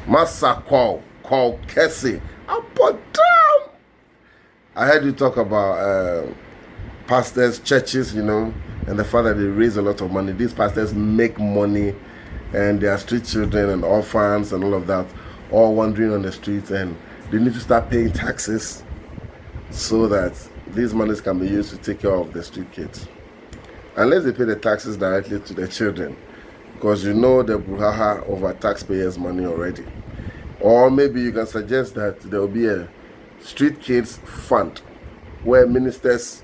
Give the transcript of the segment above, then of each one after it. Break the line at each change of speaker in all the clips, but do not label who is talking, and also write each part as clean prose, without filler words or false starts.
Massa Kwaw, called kese. Damn! I heard you talk about pastors, churches, you know, and the fact that they raise a lot of money. These pastors make money, and they are street children and orphans and all of that, all wandering on the streets, and they need to start paying taxes so that these monies can be used to take care of the street kids. Unless they pay the taxes directly to the children, because you know the brouhaha over taxpayers' money already. Or maybe you can suggest that there will be a street kids fund where ministers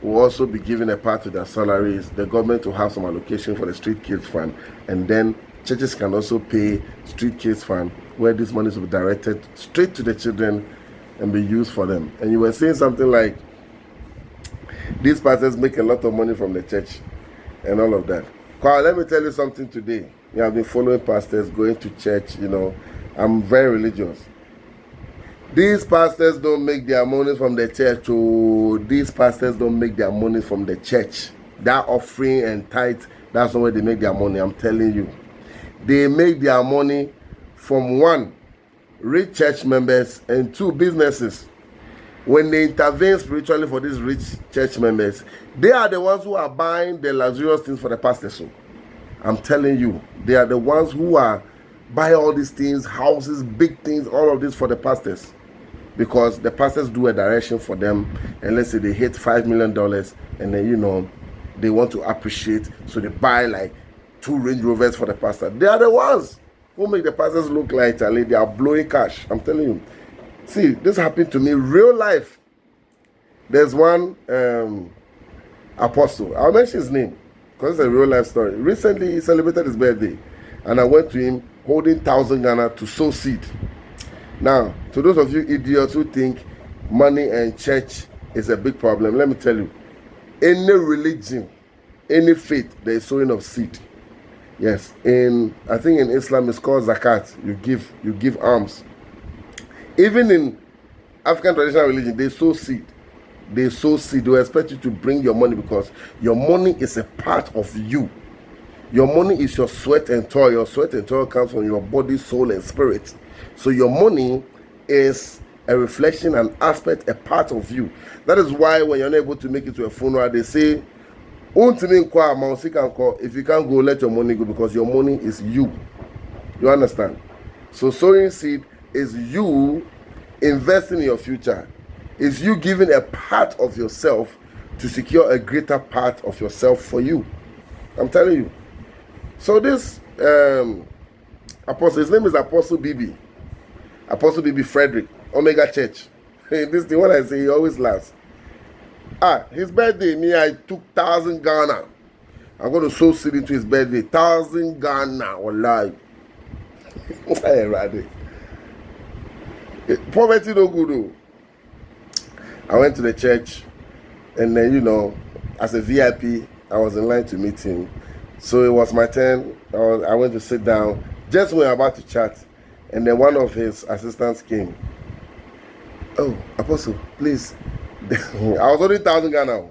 will also be given a part of their salaries. The government will have some allocation for the street kids fund, and then churches can also pay street kids fund where these monies will be directed straight to the children and be used for them. And you were saying something like these pastors make a lot of money from the church and all of that. Kwaw, let me tell you something today. You have been following pastors, going to church, you know. I'm very religious. These pastors don't make their money from the church. Oh, these pastors don't make their money from the church. That offering and tithe, that's not where they make their money, I'm telling you. They make their money from one, rich church members, and two, businesses. When they intervene spiritually for these rich church members, they are the ones who are buying the luxurious things for the pastors. So I'm telling you, they are the ones who are buying all these things, houses, big things, all of this for the pastors. Because the pastors do a direction for them, and let's say they hit $5 million, and then, you know, they want to appreciate, so they buy like 2 Range Rovers for the pastor. They are the ones who make the pastors look like Charlie. They are blowing cash. I'm telling you. See, this happened to me real life. There's one apostle. I'll mention his name because it's a real life story. Recently, he celebrated his birthday, and I went to him holding 1,000 Ghana to sow seed. Now, to those of you idiots who think money and church is a big problem, let me tell you, any religion, any faith, there is sowing of seed. Yes, I think in Islam it's called zakat. You give alms. Even in African traditional religion, they sow seed. They sow seed. They expect you to bring your money because your money is a part of you. Your money is your sweat and toil. Your sweat and toil comes from your body, soul, and spirit. So your money is a reflection, an aspect, a part of you. That is why when you're not able to make it to a funeral, they say, if you can't go, let your money go, because your money is you. You understand? So sowing seed is you investing in your future. It's you giving a part of yourself to secure a greater part of yourself for you. I'm telling you. So this apostle, his name is Apostle BB. Apostle BB Frederick, Omega Church. This thing, when I say, he always laughs. His birthday, I took 1,000 Ghana. I'm going to sow seed into his birthday. 1,000 Ghana, wallahi. Poverty no good though. I went to the church, and then, you know, as a VIP, I was in line to meet him. So it was my turn. I went to sit down just when we were about to chat, and then one of his assistants came. Oh, Apostle, please. I was only 1,000 Ghana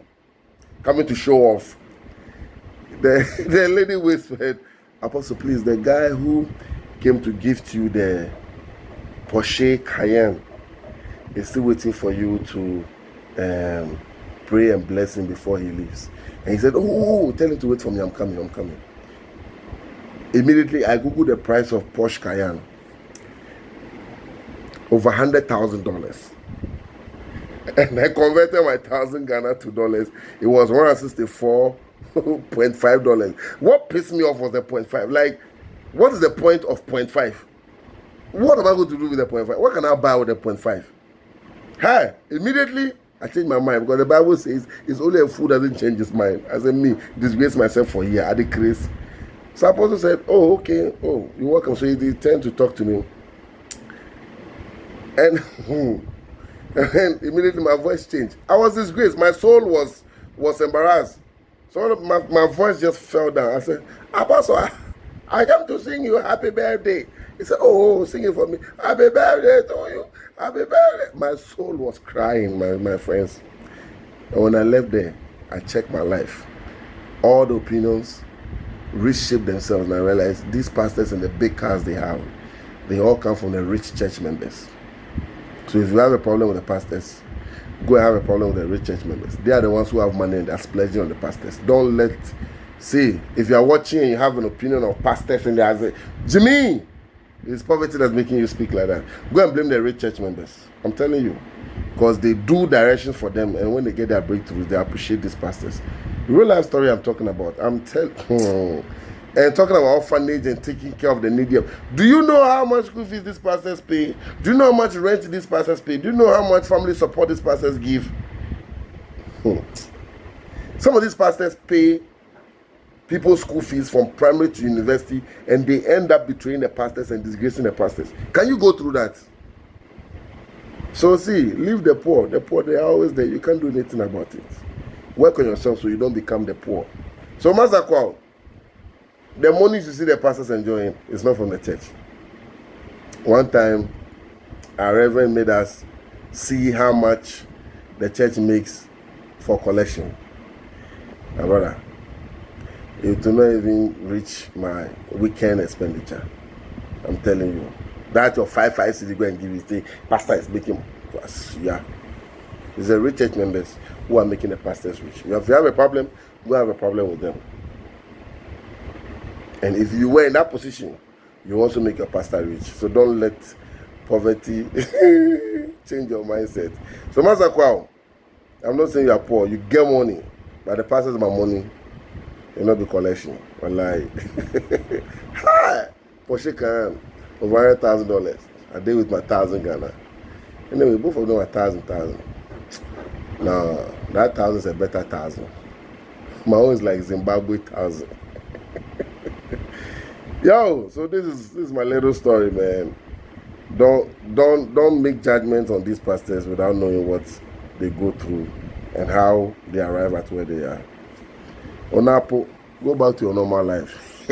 coming to show off. The lady whispered, Apostle, please, the guy who came to gift you the Porsche Cayenne is still waiting for you to pray and bless him before he leaves. And he said, oh, tell him to wait for me. I'm coming. Immediately, I googled the price of Porsche Cayenne. Over $100,000. And I converted my 1,000 Ghana to dollars. It was $164.5. What pissed me off was the 0.5. Like, what is the point of 0.5? What am I going to do with the 0.5? What can I buy with the 0.5? Hey, immediately I changed my mind, because the Bible says it's only a fool that doesn't change his mind. As in me, disgrace myself for a year. I decrease. So Apostle said, oh, okay. Oh, you're welcome. So he turned to talk to me. And immediately my voice changed. I was disgraced. My soul was embarrassed. So my voice just fell down. I said, Apostle, I come to sing you happy birthday. He said, oh, sing it for me. Happy birthday to you. Happy birthday. My soul was crying, my friends. And when I left there, I checked my life. All the opinions reshaped themselves, and I realized these pastors and the big cars they have, they all come from the rich church members. So if you have a problem with the pastors, go and have a problem with the rich church members. They are the ones who have money and they're splurging on the pastors. Don't let, see, if you are watching and you have an opinion of pastors and they are saying, Jimmy, it's poverty that's making you speak like that. Go and blame the rich church members. I'm telling you. Because they do directions for them, and when they get their breakthroughs, they appreciate these pastors. The real life story I'm talking about. I'm telling and talking about orphanage and taking care of the needy. Do you know how much school fees these pastors pay? Do you know how much rent these pastors pay? Do you know how much family support these pastors give? Some of these pastors pay people's school fees from primary to university, and they end up betraying the pastors and disgracing the pastors. Can you go through that? So see, leave the poor. The poor, they are always there. You can't do anything about it. Work on yourself so you don't become the poor. So Master Kwaw, the money you see the pastors enjoying is not from the church. One time, our reverend made us see how much the church makes for collection. My brother, it will not even reach my weekend expenditure. I'm telling you. That's your 5 cedi go and give you. Say, pastor is making, yeah. It's the rich church members who are making the pastors rich. If you have a problem, go have a problem with them. And if you were in that position, you also make your pastor rich. So don't let poverty change your mindset. So Master Kwaw, I'm not saying you are poor. You get money, but the pastors my money. You'll not be collection. Wallahi. Hi! Porsche can over $1,000. I did with my 1,000 Ghana. Anyway, both of them are 1,000. No, that 1,000 is a better 1,000. My own is like Zimbabwe 1,000. Yo, so this is my little story, man. Don't make judgments on these pastors without knowing what they go through and how they arrive at where they are. Onapo, go back to your normal life.